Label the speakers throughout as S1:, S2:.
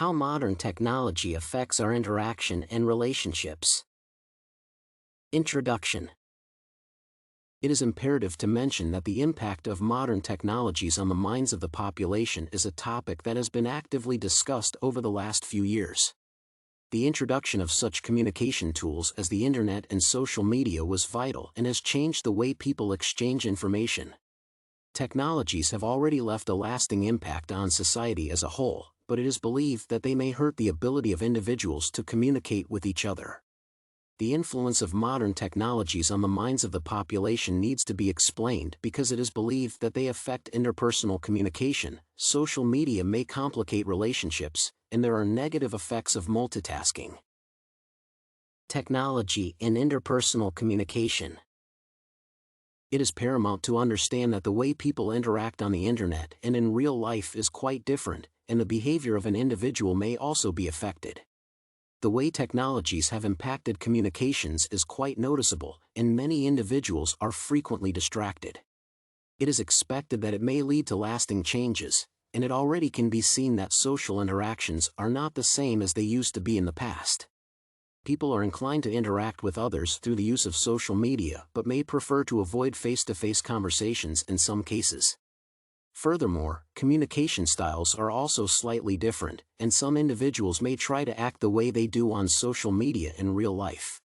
S1: How modern technology affects our interaction and relationships. Introduction. It is imperative to mention that the impact of modern technologies on the minds of the population is a topic that has been actively discussed over the last few years. The introduction of such communication tools as the internet and social media was vital and has changed the way people exchange information. Technologies have already left a lasting impact on society as a whole, but it is believed that they may hurt the ability of individuals to communicate with each other. The influence of modern technologies on the minds of the population needs to be explained because it is believed that they affect interpersonal communication. Social media may complicate relationships, and there are negative effects of multitasking. Technology in interpersonal communication. It is paramount to understand that the way people interact on the internet and in real life is quite different, and the behavior of an individual may also be affected. The way technologies have impacted communications is quite noticeable, and many individuals are frequently distracted. It is expected that it may lead to lasting changes, and it already can be seen that social interactions are not the same as they used to be in the past. People are inclined to interact with others through the use of social media but may prefer to avoid face-to-face conversations in some cases. Furthermore, communication styles are also slightly different, and some individuals may try to act the way they do on social media in real life.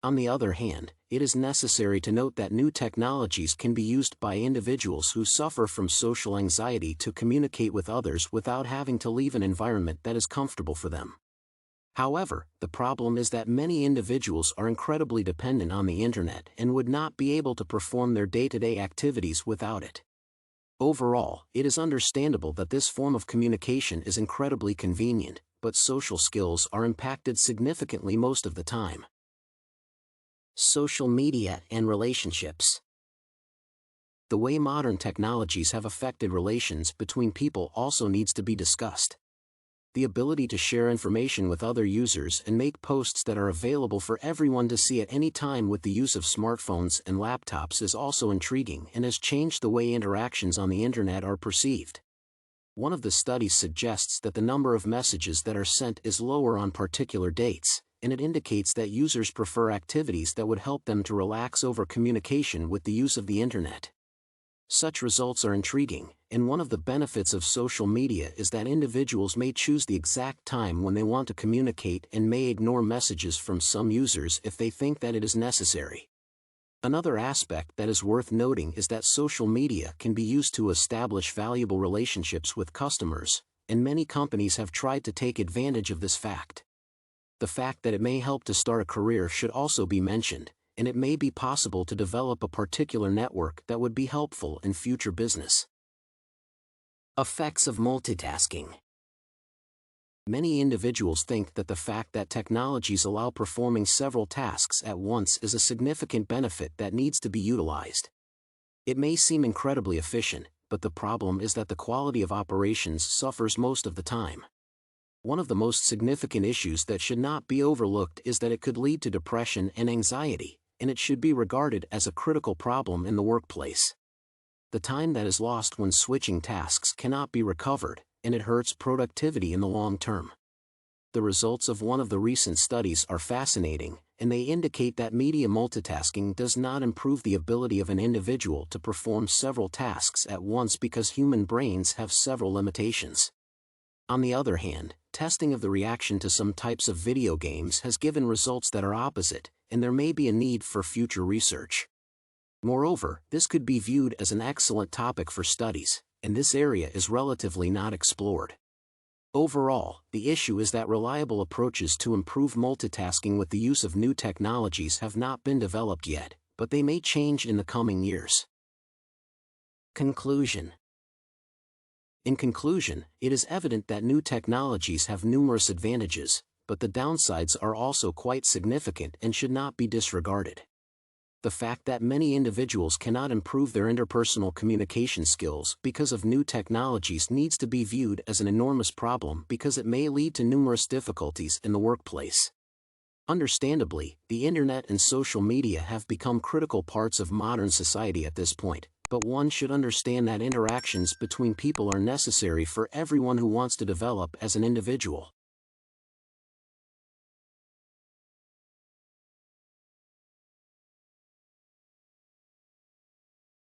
S1: On the other hand, it is necessary to note that new technologies can be used by individuals who suffer from social anxiety to communicate with others without having to leave an environment that is comfortable for them. However, the problem is that many individuals are incredibly dependent on the internet and would not be able to perform their day-to-day activities without it. Overall, it is understandable that this form of communication is incredibly convenient, but social skills are impacted significantly most of the time. Social media and relationships. The way modern technologies have affected relations between people also needs to be discussed. The ability to share information with other users and make posts that are available for everyone to see at any time with the use of smartphones and laptops is also intriguing and has changed the way interactions on the internet are perceived. One of the studies suggests that the number of messages that are sent is lower on particular dates, and it indicates that users prefer activities that would help them to relax over communication with the use of the internet. Such results are intriguing, and one of the benefits of social media is that individuals may choose the exact time when they want to communicate and may ignore messages from some users if they think that it is necessary. Another aspect that is worth noting is that social media can be used to establish valuable relationships with customers, and many companies have tried to take advantage of this fact. The fact that it may help to start a career should also be mentioned, and it may be possible to develop a particular network that would be helpful in future business. Effects of multitasking. Many individuals think that the fact that technologies allow performing several tasks at once is a significant benefit that needs to be utilized. It may seem incredibly efficient, but the problem is that the quality of operations suffers most of the time. One of the most significant issues that should not be overlooked is that it could lead to depression and anxiety, and it should be regarded as a critical problem in the workplace. The time that is lost when switching tasks cannot be recovered, and it hurts productivity in the long term. The results of one of the recent studies are fascinating, and they indicate that media multitasking does not improve the ability of an individual to perform several tasks at once because human brains have several limitations. On the other hand, testing of the reaction to some types of video games has given results that are opposite, and there may be a need for future research. Moreover, this could be viewed as an excellent topic for studies, and this area is relatively not explored. Overall, the issue is that reliable approaches to improve multitasking with the use of new technologies have not been developed yet, but they may change in the coming years. Conclusion. In conclusion, it is evident that new technologies have numerous advantages, but the downsides are also quite significant and should not be disregarded. The fact that many individuals cannot improve their interpersonal communication skills because of new technologies needs to be viewed as an enormous problem because it may lead to numerous difficulties in the workplace. Understandably, the internet and social media have become critical parts of modern society at this point, but one should understand that interactions between people are necessary for everyone who wants to develop as an individual.